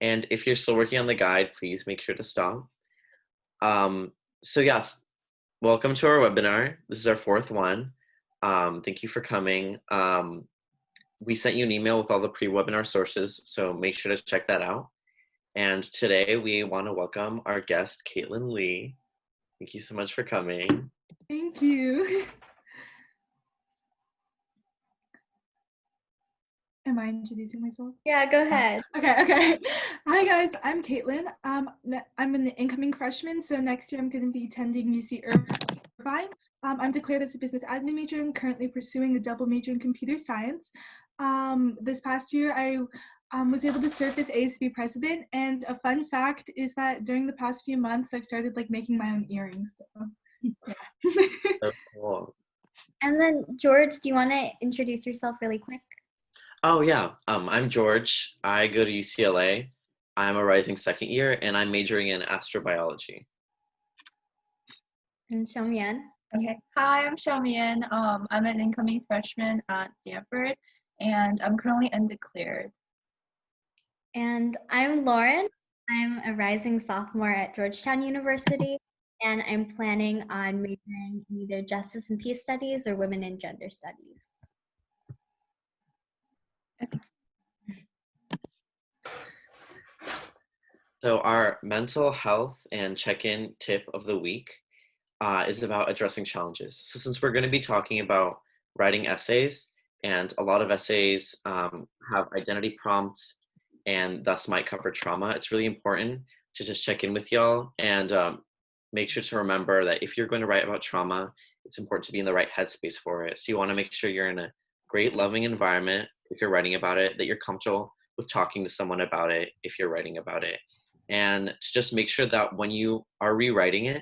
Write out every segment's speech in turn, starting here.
And if you're still working on the guide, please make sure to stop. So yeah, welcome to our webinar. This is our fourth one. Thank you for coming. We sent you an email with all the pre-webinar sources, so make sure to check that out. And today we want to welcome our guest, Caitlin Lee. Thank you so much for coming. Thank you. Am I introducing myself? Yeah, go ahead. Okay. Hi guys, I'm Caitlin. I'm an incoming freshman, so next year I'm going to be attending UC Irvine. I'm declared as a business admin major and currently pursuing a double major in computer science. This past year I was able to serve as ASB president, and a fun fact is that during the past few months I've started making my own earrings. So, yeah. So cool. And then George, do you want to introduce yourself really quick? Oh yeah, I'm George. I go to UCLA. I'm a rising second year, and I'm majoring in astrobiology. And Xiaomian. Okay. Hi, I'm Xiaomian. I'm an incoming freshman at Stanford, and I'm currently undeclared. And I'm Lauren. I'm a rising sophomore at Georgetown University, and I'm planning on majoring in either Justice and Peace Studies or Women and Gender Studies. So our mental health and check-in tip of the week is about addressing challenges. So since we're going to be talking about writing essays, and a lot of essays have identity prompts and thus might cover trauma, it's really important to just check in with y'all and make sure to remember that if you're going to write about trauma, it's important to be in the right headspace for it. So you want to make sure you're in a great, loving environment if you're writing about it, that you're comfortable with talking to someone about it if you're writing about it. And to just make sure that when you are rewriting it,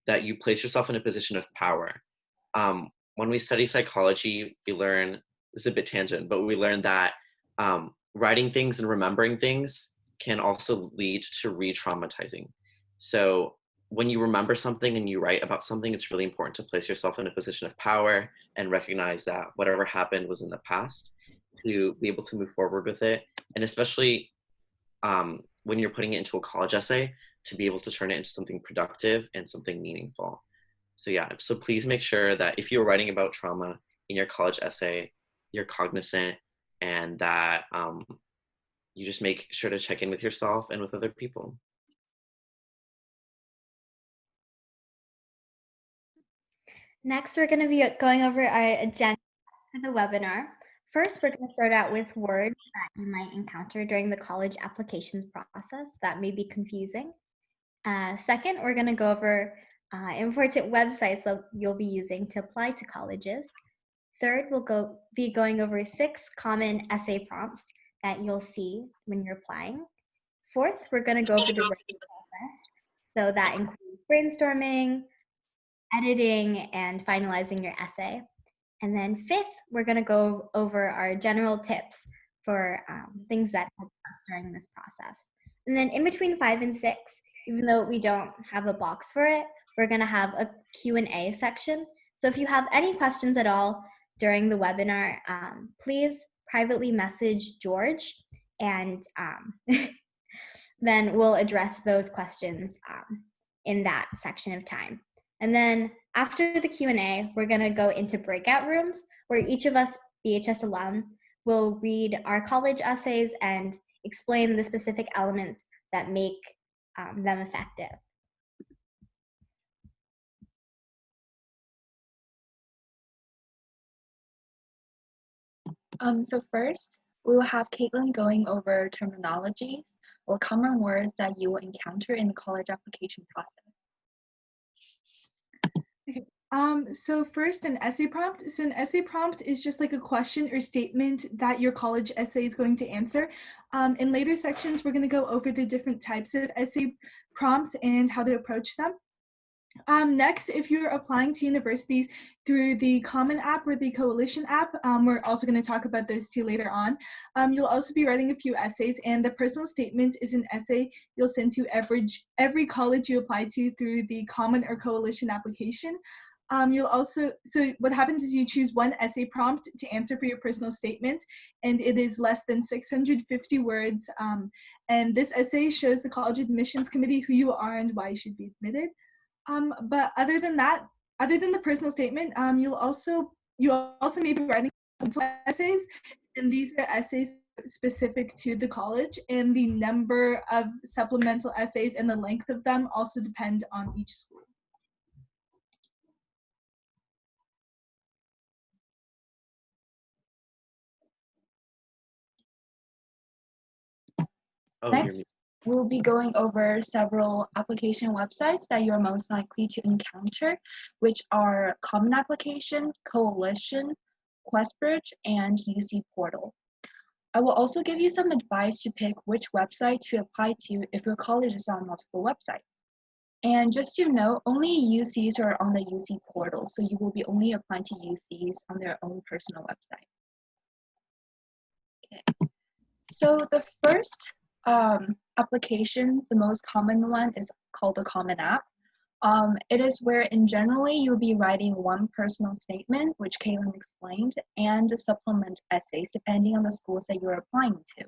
that you place yourself in a position of power. When we study psychology, we learn, this is a bit tangent, but we learn that writing things and remembering things can also lead to re-traumatizing. So when you remember something and you write about something, it's really important to place yourself in a position of power and recognize that whatever happened was in the past, to be able to move forward with it. And especially when you're putting it into a college essay, to be able to turn it into something productive and something meaningful. So yeah, so please make sure that if you're writing about trauma in your college essay, you're cognizant and that you just make sure to check in with yourself and with other people. Next, we're going to be going over our agenda for the webinar. First, we're going to start out with words that you might encounter during the college applications process that may be confusing. Second, we're going to go over important websites that you'll be using to apply to colleges. Third, we'll be going over 6 common essay prompts that you'll see when you're applying. Fourth, we're going to go over the writing process. So that includes brainstorming, editing, and finalizing your essay. And then fifth, we're going to go over our general tips for things that help us during this process. And then in between 5 and 6, even though we don't have a box for it, we're going to have a Q&A section. So if you have any questions at all during the webinar, please privately message George, and then we'll address those questions in that section of time. And then after the Q&A, we're going to go into breakout rooms where each of us BHS alum will read our college essays and explain the specific elements that make them effective. So first, we will have Caitlin going over terminologies or common words that you will encounter in the college application process. Okay. So first, an essay prompt. So an essay prompt is just like a question or statement that your college essay is going to answer. In later sections, we're going to go over the different types of essay prompts and how to approach them. Next, if you're applying to universities through the Common app or the Coalition app, we're also going to talk about those two later on. You'll also be writing a few essays, and the personal statement is an essay you'll send to every college you apply to through the Common or Coalition application. You'll also, so what happens is you choose one essay prompt to answer for your personal statement, and it is less than 650 words. And this essay shows the college admissions committee who you are and why you should be admitted. But other than that, other than the personal statement, you also may be writing essays, and these are essays specific to the college, and the number of supplemental essays and the length of them also depend on each school. Oh, Next, we'll be going over several application websites that you're most likely to encounter, which are Common Application, Coalition, QuestBridge, and UC Portal. I will also give you some advice to pick which website to apply to if your college is on multiple websites. And just to know, only UCs are on the UC portal, so you will be only applying to UCs on their own personal website. Okay. So the first application, the most common one, is called the Common App. It is where, in generally, you'll be writing one personal statement, which Caitlin explained, and supplement essays, depending on the schools that you're applying to.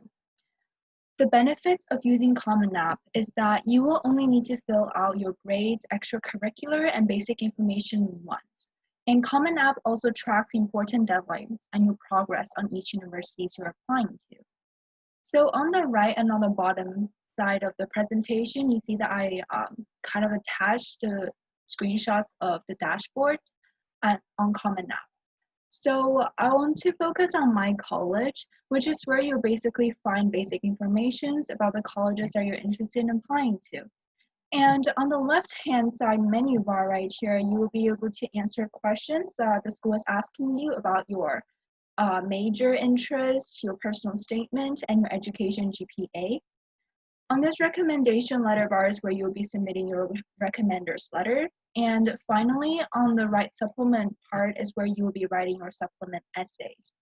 The benefits of using Common App is that you will only need to fill out your grades, extracurricular, and basic information once. And Common App also tracks important deadlines and your progress on each university you're applying to. So on the right and on the bottom side of the presentation, you see that I kind of attached the screenshots of the dashboard on Common App. So I want to focus on my college, which is where you basically find basic information about the colleges that you're interested in applying to. And on the left-hand side menu bar right here, you will be able to answer questions that the school is asking you about your major interests, your personal statement, and your education GPA. On this recommendation letter bar is where you'll be submitting your recommender's letter. And finally, on the right supplement part is where you will be writing your supplement essays.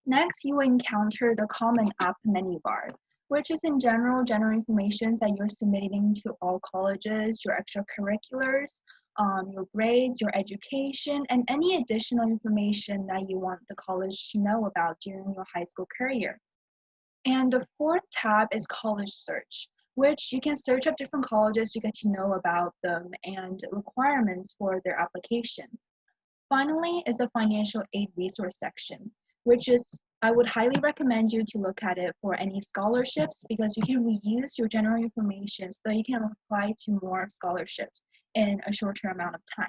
Next, you will encounter the Common App menu bar, which is in general information that you're submitting to all colleges, your extracurriculars, your grades, your education, and any additional information that you want the college to know about during your high school career. And the fourth tab is College Search, which you can search up different colleges to get to know about them and requirements for their application. Finally is the Financial Aid Resource section, which is, I would highly recommend you to look at it for any scholarships because you can reuse your general information so that you can apply to more scholarships in a shorter amount of time.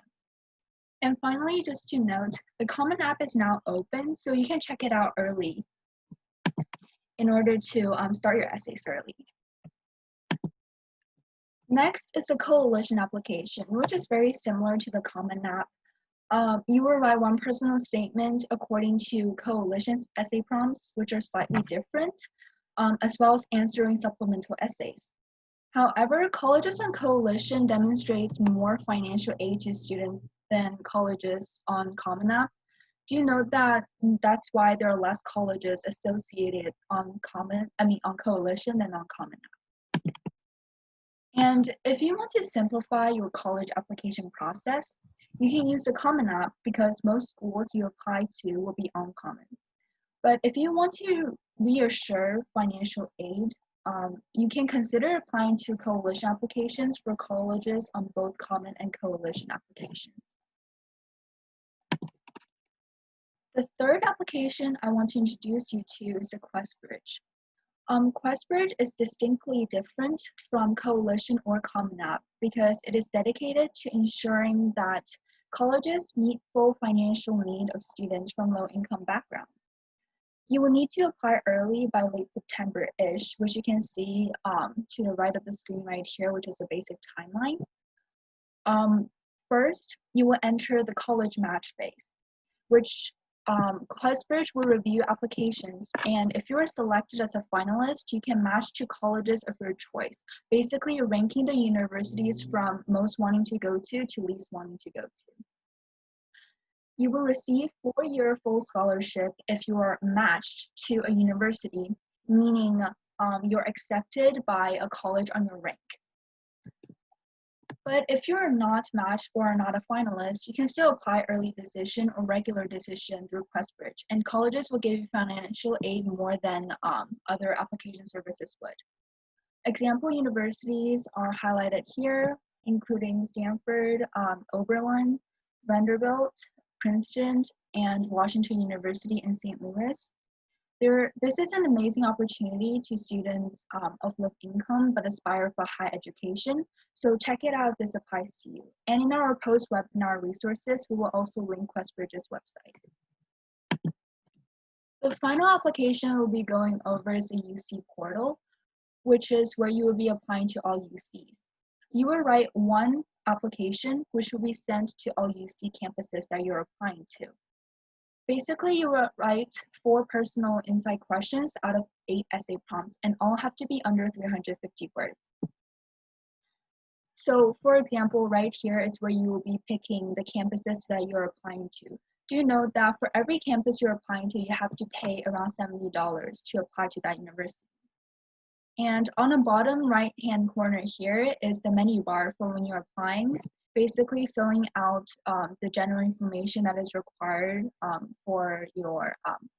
And finally, just to note, the Common App is now open, so you can check it out early in order to start your essays early. Next is the Coalition application, which is very similar to the Common App. You will write one personal statement according to Coalition's essay prompts, which are slightly different, as well as answering supplemental essays. However, colleges on Coalition demonstrates more financial aid to students than colleges on Common App. Do note that that's why there are less colleges associated on Coalition than on Common App. And if you want to simplify your college application process, you can use the Common App because most schools you apply to will be on Common. But if you want to reassure financial aid, you can consider applying to Coalition applications for colleges on both Common and Coalition applications. The third application I want to introduce you to is the QuestBridge. QuestBridge is distinctly different from Coalition or Common App because it is dedicated to ensuring that colleges meet full financial need of students from low-income backgrounds. You will need to apply early by late September-ish, which you can see to the right of the screen right here, which is a basic timeline. First, you will enter the college match phase, which QuestBridge will review applications, and if you are selected as a finalist, you can match to colleges of your choice. Basically, you're ranking the universities from most wanting to go to least wanting to go to. You will receive 4-year full scholarship if you are matched to a university, meaning you're accepted by a college on your rank. But if you're not matched or are not a finalist, you can still apply early decision or regular decision through QuestBridge, and colleges will give you financial aid more than other application services would. Example universities are highlighted here, including Stanford, Oberlin, Vanderbilt, Princeton, and Washington University in St. Louis. This is an amazing opportunity to students of low income but aspire for high education. So check it out if this applies to you. And in our post-webinar resources, we will also link QuestBridge's website. The final application we'll be going over is the UC portal, which is where you will be applying to all UCs. You will write one application, which will be sent to all UC campuses that you're applying to. Basically, you will write 4 personal insight questions out of 8 essay prompts, and all have to be under 350 words. So, for example, right here is where you will be picking the campuses that you're applying to. Do note that for every campus you're applying to, you have to pay around $70 to apply to that university. And on the bottom right-hand corner here is the menu bar for when you're applying, basically filling out the general information that is required for your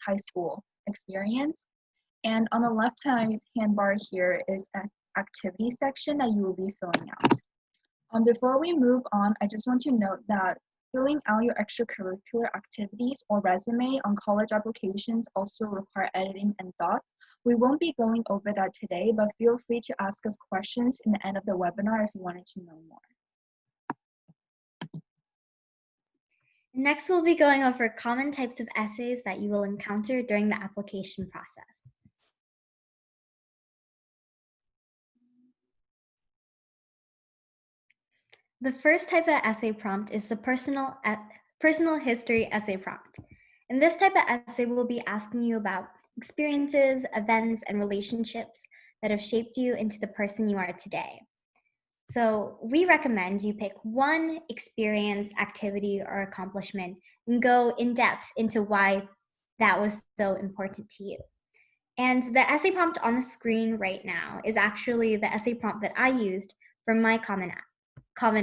high school experience. And on the left-hand bar here is an activity section that you will be filling out. Before we move on, I just want to note that filling out your extracurricular activities or resume on college applications also require editing and thoughts. We won't be going over that today, but feel free to ask us questions in the end of the webinar if you wanted to know more. Next, we'll be going over common types of essays that you will encounter during the application process. The first type of essay prompt is the personal history essay prompt. In this type of essay, we'll be asking you about experiences, events, and relationships that have shaped you into the person you are today. So we recommend you pick one experience, activity, or accomplishment and go in depth into why that was so important to you. And the essay prompt on the screen right now is actually the essay prompt that I used for my Common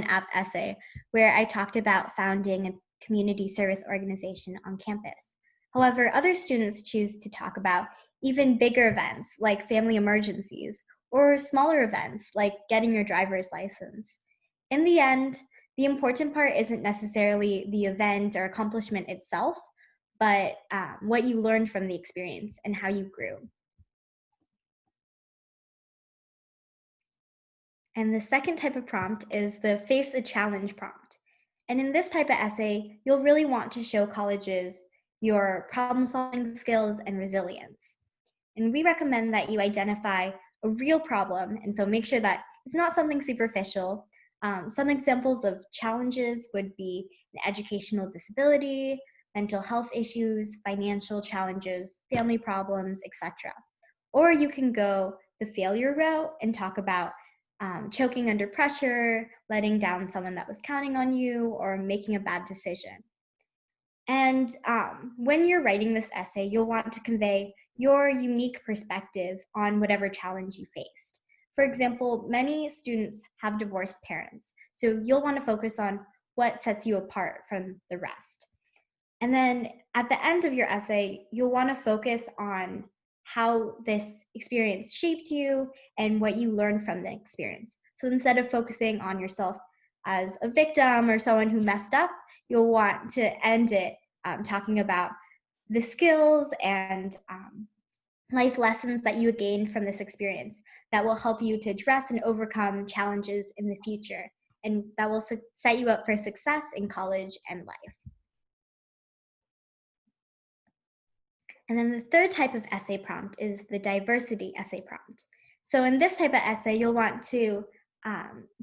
App essay, where I talked about founding a community service organization on campus. However, other students choose to talk about even bigger events like family emergencies or smaller events like getting your driver's license. In the end, the important part isn't necessarily the event or accomplishment itself, but what you learned from the experience and how you grew. And the second type of prompt is the face a challenge prompt. And in this type of essay, you'll really want to show colleges your problem-solving skills and resilience. And we recommend that you identify a real problem, and so make sure that it's not something superficial. Some examples of challenges would be an educational disability, mental health issues, financial challenges, family problems, etc. Or you can go the failure route and talk about choking under pressure, letting down someone that was counting on you, or making a bad decision. And when you're writing this essay, you'll want to convey your unique perspective on whatever challenge you faced. For example, many students have divorced parents, so you'll want to focus on what sets you apart from the rest. And then at the end of your essay, you'll want to focus on how this experience shaped you and what you learned from the experience. So instead of focusing on yourself as a victim or someone who messed up, you'll want to end it talking about the skills and life lessons that you gained from this experience that will help you to address and overcome challenges in the future, and that will set you up for success in college and life. And then the third type of essay prompt is the diversity essay prompt. So in this type of essay, you'll want to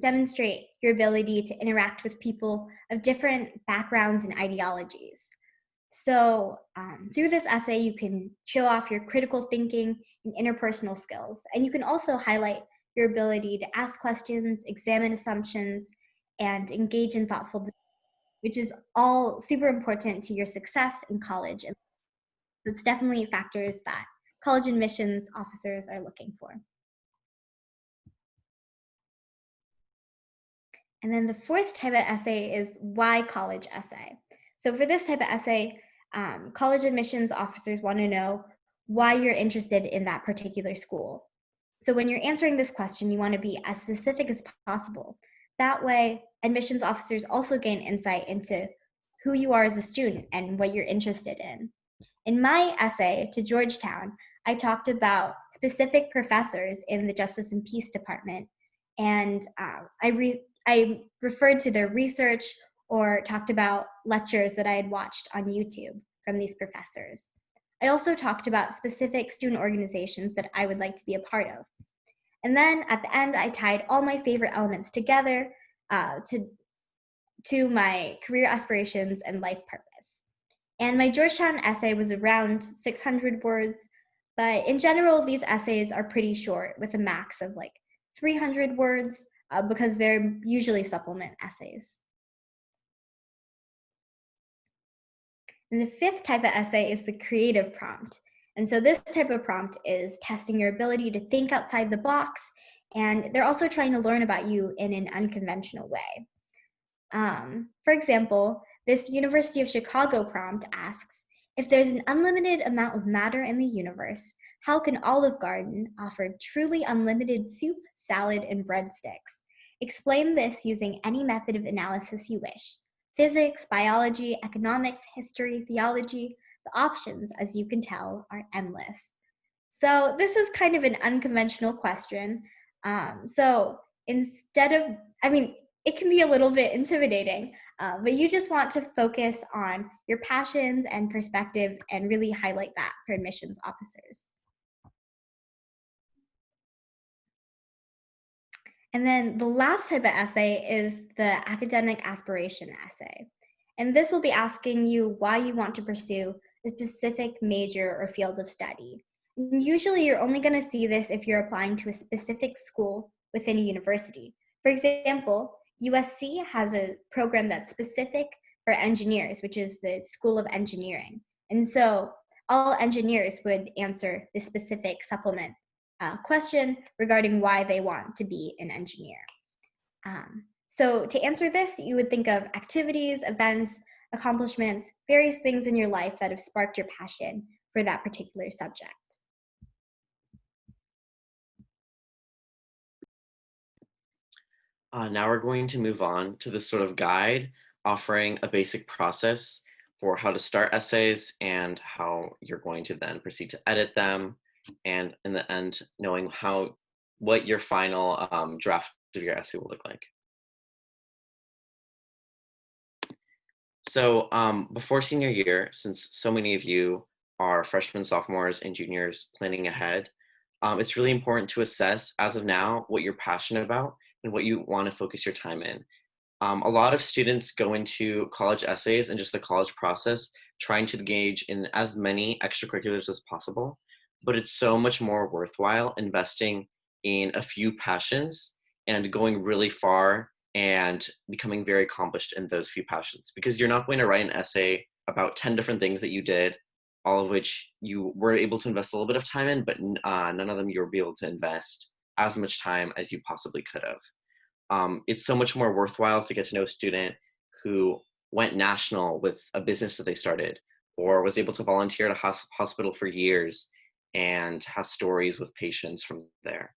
demonstrate your ability to interact with people of different backgrounds and ideologies. So through this essay, you can show off your critical thinking and interpersonal skills. And you can also highlight your ability to ask questions, examine assumptions, and engage in thoughtful debate, which is all super important to your success in college. And it's definitely factors that college admissions officers are looking for. And then the fourth type of essay is why college essay. So for this type of essay, college admissions officers want to know why you're interested in that particular school. So when you're answering this question, you want to be as specific as possible. That way, admissions officers also gain insight into who you are as a student and what you're interested in. In my essay to Georgetown, I talked about specific professors in the Justice and Peace Department, and I referred to their research or talked about lectures that I had watched on YouTube from these professors. I also talked about specific student organizations that I would like to be a part of. And then at the end, I tied all my favorite elements together to my career aspirations and life purpose. And my Georgetown essay was around 600 words, but in general, these essays are pretty short with a max of like 300 words because they're usually supplement essays. And the fifth type of essay is the creative prompt. And so this type of prompt is testing your ability to think outside the box, and they're also trying to learn about you in an unconventional way. For example, this University of Chicago prompt asks, if there's an unlimited amount of matter in the universe, how can Olive Garden offer truly unlimited soup, salad, and breadsticks? Explain this using any method of analysis you wish. Physics, biology, economics, history, theology, the options, as you can tell, are endless. So this is kind of an unconventional question. So instead of, it can be a little bit intimidating, but you just want to focus on your passions and perspective and really highlight that for admissions officers. And then the last type of essay is the academic aspiration essay. And this will be asking you why you want to pursue a specific major or field of study. And usually you're only going to see this if you're applying to a specific school within a university. For example, USC has a program that's specific for engineers, which is the School of Engineering. And so all engineers would answer this specific supplement question regarding why they want to be an engineer. So to answer this, you would think of activities, events, accomplishments, various things in your life that have sparked your passion for that particular subject. Now we're going to move on to this sort of guide offering a basic process for how to start essays and how you're going to then proceed to edit them, and in the end, knowing what your final draft of your essay will look like. So before senior year, since so many of you are freshmen, sophomores, and juniors planning ahead, it's really important to assess, as of now, what you're passionate about and what you want to focus your time in. A lot of students go into college essays and just the college process trying to engage in as many extracurriculars as possible, but it's so much more worthwhile investing in a few passions and going really far and becoming very accomplished in those few passions, because you're not going to write an essay about 10 different things that you did, all of which you were able to invest a little bit of time in, but none of them you were able to invest as much time as you possibly could have. It's so much more worthwhile to get to know a student who went national with a business that they started, or was able to volunteer at a hospital for years and has stories with patients from there.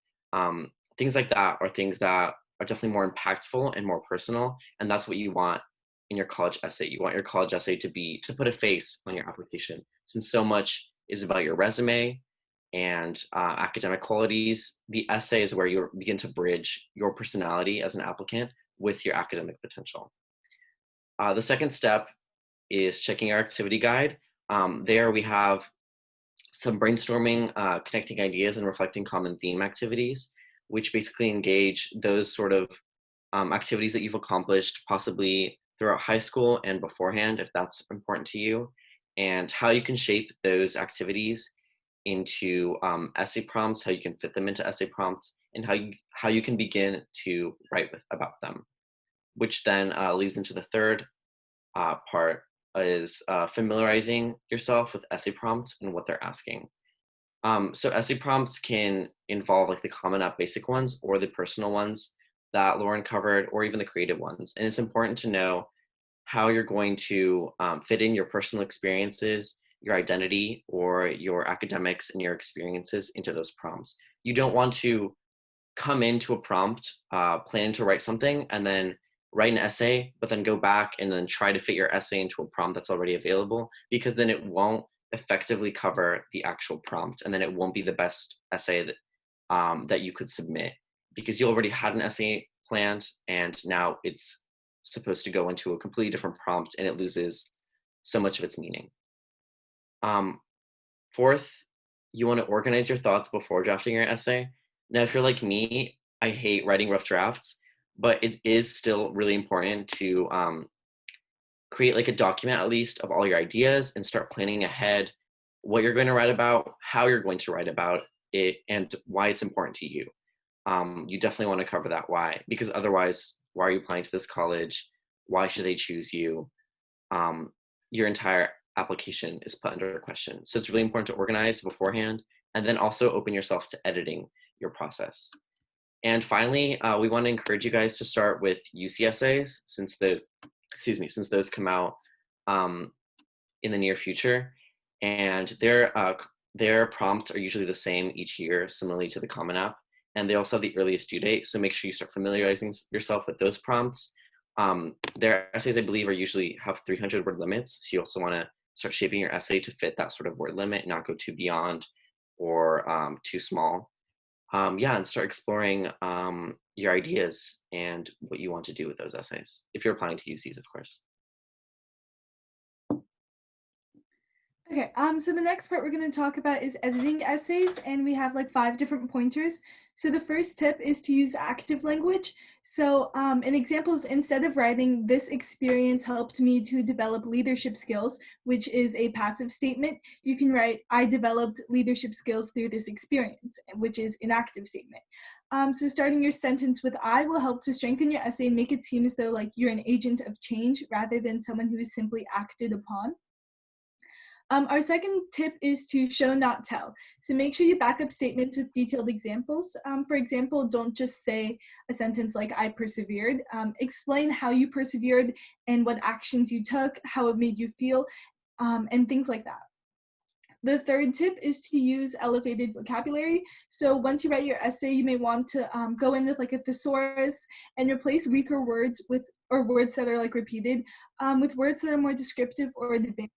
Things like that are things that are definitely more impactful and more personal, and that's what you want in your college essay. You want your college essay to put a face on your application, since so much is about your resume and academic qualities. The essay is where you begin to bridge your personality as an applicant with your academic potential. The second step is checking our activity guide. There we have some brainstorming, connecting ideas, and reflecting common theme activities, which basically engage those sort of activities that you've accomplished possibly throughout high school and beforehand, if that's important to you, and how you can shape those activities into essay prompts, how you can fit them into essay prompts, and how you can begin to write about them, which then leads into the third part is familiarizing yourself with essay prompts and what they're asking. So essay prompts can involve like the Common App basic ones or the personal ones that Lauren covered, or even the creative ones. And it's important to know how you're going to fit in your personal experiences, your identity, or your academics and your experiences into those prompts. You don't want to come into a prompt, planning to write something, and then write an essay, but then go back and then try to fit your essay into a prompt that's already available, because then it won't effectively cover the actual prompt, and then it won't be the best essay that you could submit, because you already had an essay planned, and now it's supposed to go into a completely different prompt, and it loses so much of its meaning. Fourth, you want to organize your thoughts before drafting your essay. Now, if you're like me, I hate writing rough drafts, but it is still really important to create like a document at least of all your ideas and start planning ahead what you're going to write about, how you're going to write about it, and why it's important to you. You definitely want to cover that why, because otherwise, why are you applying to this college? Why should they choose you? Your entire application is put under question. So it's really important to organize beforehand, and then also open yourself to editing your process. And finally, we want to encourage you guys to start with UC essays, since those come out in the near future, and their prompts are usually the same each year, similarly to the Common App, and they also have the earliest due date. So make sure you start familiarizing yourself with those prompts. Their essays, I believe, are usually have 300 word limits. So you also want to start shaping your essay to fit that sort of word limit, not go too beyond or too small. And start exploring your ideas and what you want to do with those essays, if you're applying to UCs, of course. Okay, so the next part we're going to talk about is editing essays, and we have like 5 different pointers. So the first tip is to use active language. So an example is, instead of writing, "This experience helped me to develop leadership skills," which is a passive statement, you can write, "I developed leadership skills through this experience," which is an active statement. So starting your sentence with "I" will help to strengthen your essay and make it seem as though like you're an agent of change rather than someone who is simply acted upon. Our second tip is to show, not tell. So make sure you back up statements with detailed examples. For example, don't just say a sentence like "I persevered." Explain how you persevered and what actions you took, how it made you feel, and things like that. The third tip is to use elevated vocabulary. So once you write your essay, you may want to go in with like a thesaurus and replace weaker words or words that are like repeated with words that are more descriptive or debated.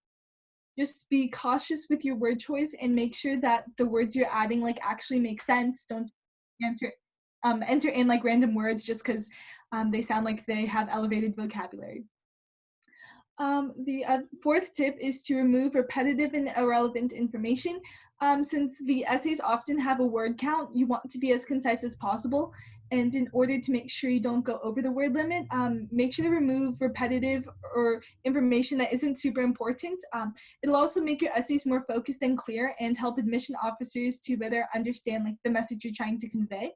Just be cautious with your word choice and make sure that the words you're adding like actually make sense. Don't enter in like random words just because they sound like they have elevated vocabulary. The fourth tip is to remove repetitive and irrelevant information. Since the essays often have a word count, you want to be as concise as possible. And in order to make sure you don't go over the word limit, make sure to remove repetitive or information that isn't super important. It'll also make your essays more focused and clear and help admission officers to better understand like the message you're trying to convey.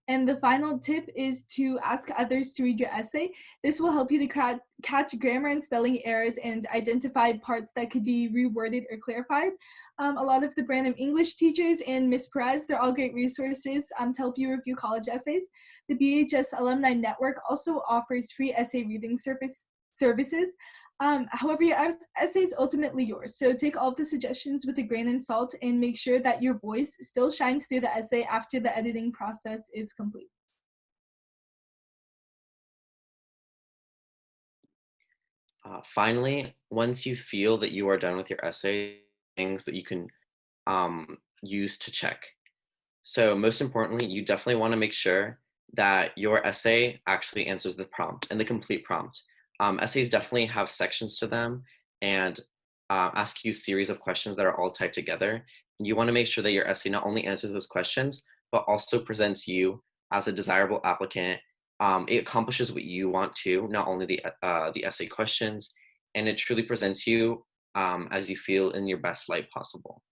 And the final tip is to ask others to read your essay. This will help you to catch grammar and spelling errors and identify parts that could be reworded or clarified. A lot of the Branham English teachers and Miss Perez, they're all great resources to help you review college essays. The BHS Alumni Network also offers free essay reading services. However, your essay is ultimately yours, so take all of the suggestions with a grain of salt and make sure that your voice still shines through the essay after the editing process is complete. Finally, once you feel that you are done with your essay, things that you can use to check. So most importantly, you definitely want to make sure that your essay actually answers the prompt and the complete prompt. Essays definitely have sections to them and ask you a series of questions that are all typed together. And you want to make sure that your essay not only answers those questions, but also presents you as a desirable applicant. It accomplishes what you want to, not only the essay questions, and it truly presents you as you feel in your best light possible.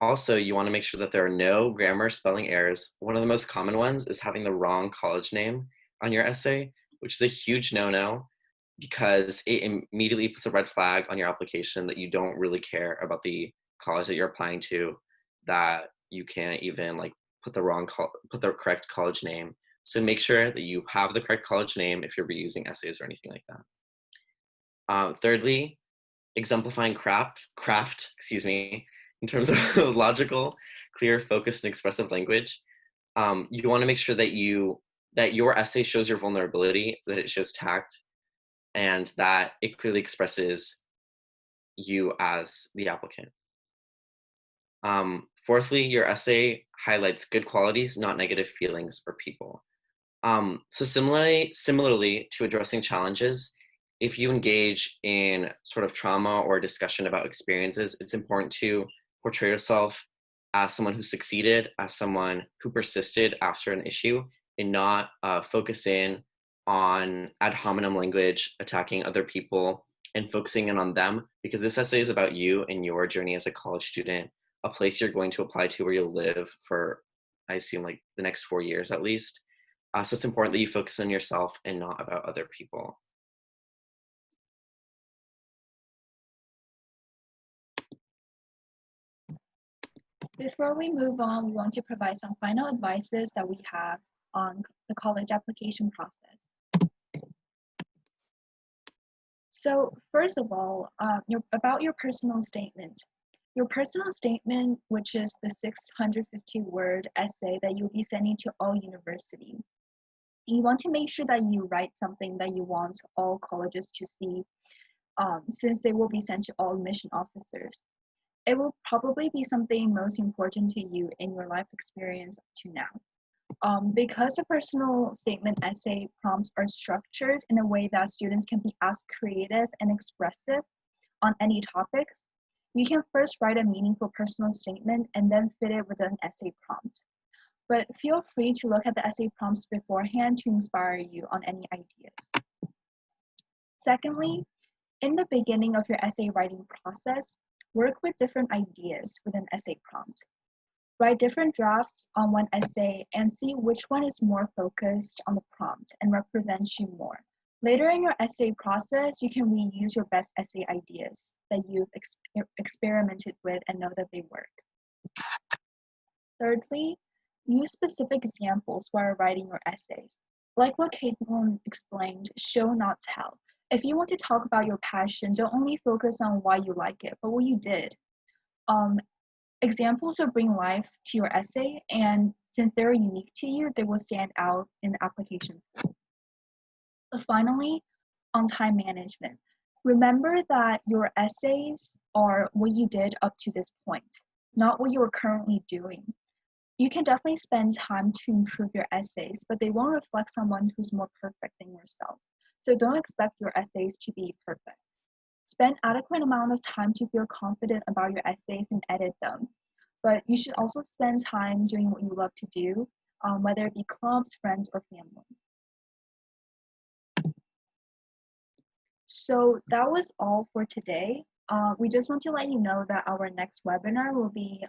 Also, you want to make sure that there are no grammar spelling errors. One of the most common ones is having the wrong college name on your essay, which is a huge no-no because it immediately puts a red flag on your application that you don't really care about the college that you're applying to, that you can't even like put the correct college name. So make sure that you have the correct college name if you're reusing essays or anything like that. Thirdly, exemplifying craft, excuse me, in terms of logical, clear, focused, and expressive language. You want to make sure that your essay shows your vulnerability, that it shows tact, and that it clearly expresses you as the applicant. Fourthly, your essay highlights good qualities, not negative feelings or people. So similarly to addressing challenges, if you engage in sort of trauma or discussion about experiences, it's important to portray yourself as someone who succeeded, as someone who persisted after an issue, and not focus in on ad hominem language, attacking other people, and focusing in on them, because this essay is about you and your journey as a college student, a place you're going to apply to where you'll live for, I assume, like the next 4 years at least. So it's important that you focus on yourself and not about other people. Before we move on, we want to provide some final advices that we have on the college application process. So first of all, about your personal statement. Your personal statement, which is the 650-word essay that you'll be sending to all universities. You want to make sure that you write something that you want all colleges to see, since they will be sent to all admission officers. It will probably be something most important to you in your life experience up to now. Because the personal statement essay prompts are structured in a way that students can be as creative and expressive on any topics, you can first write a meaningful personal statement and then fit it with an essay prompt. But feel free to look at the essay prompts beforehand to inspire you on any ideas. Secondly, in the beginning of your essay writing process, work with different ideas with an essay prompt. Write different drafts on one essay and see which one is more focused on the prompt and represents you more. Later in your essay process, you can reuse your best essay ideas that you've experimented with and know that they work. Thirdly, use specific examples while writing your essays. Like what Caitlin explained, show not tell. If you want to talk about your passion, don't only focus on why you like it, but what you did. Examples will bring life to your essay, and since they're unique to you, they will stand out in the application. But finally, on time management. Remember that your essays are what you did up to this point, not what you are currently doing. You can definitely spend time to improve your essays, but they won't reflect someone who's more perfect than yourself. So don't expect your essays to be perfect. Spend adequate amount of time to feel confident about your essays and edit them. But you should also spend time doing what you love to do, whether it be clubs, friends, or family. So that was all for today. We just want to let you know that our next webinar will be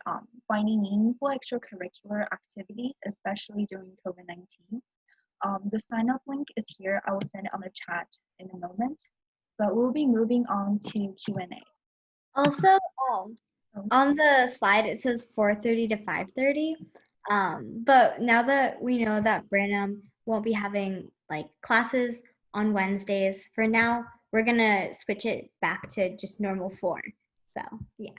finding meaningful extracurricular activities, especially during COVID-19. The sign-up link is here. I will send it on the chat in a moment, but we'll be moving on to Q&A. Also, on the slide, it says 4:30 to 5:30. But now that we know that Branham won't be having like classes on Wednesdays, for now, we're gonna switch it back to just normal 4. So yeah.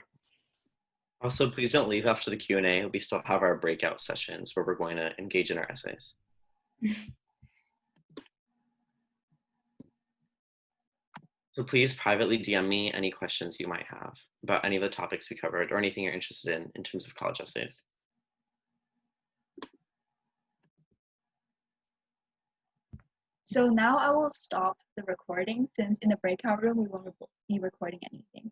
Also, please don't leave after the Q&A. We still have our breakout sessions where we're going to engage in our essays. So please privately DM me any questions you might have about any of the topics we covered or anything you're interested in terms of college essays. So now I will stop the recording since in the breakout room we won't be recording anything.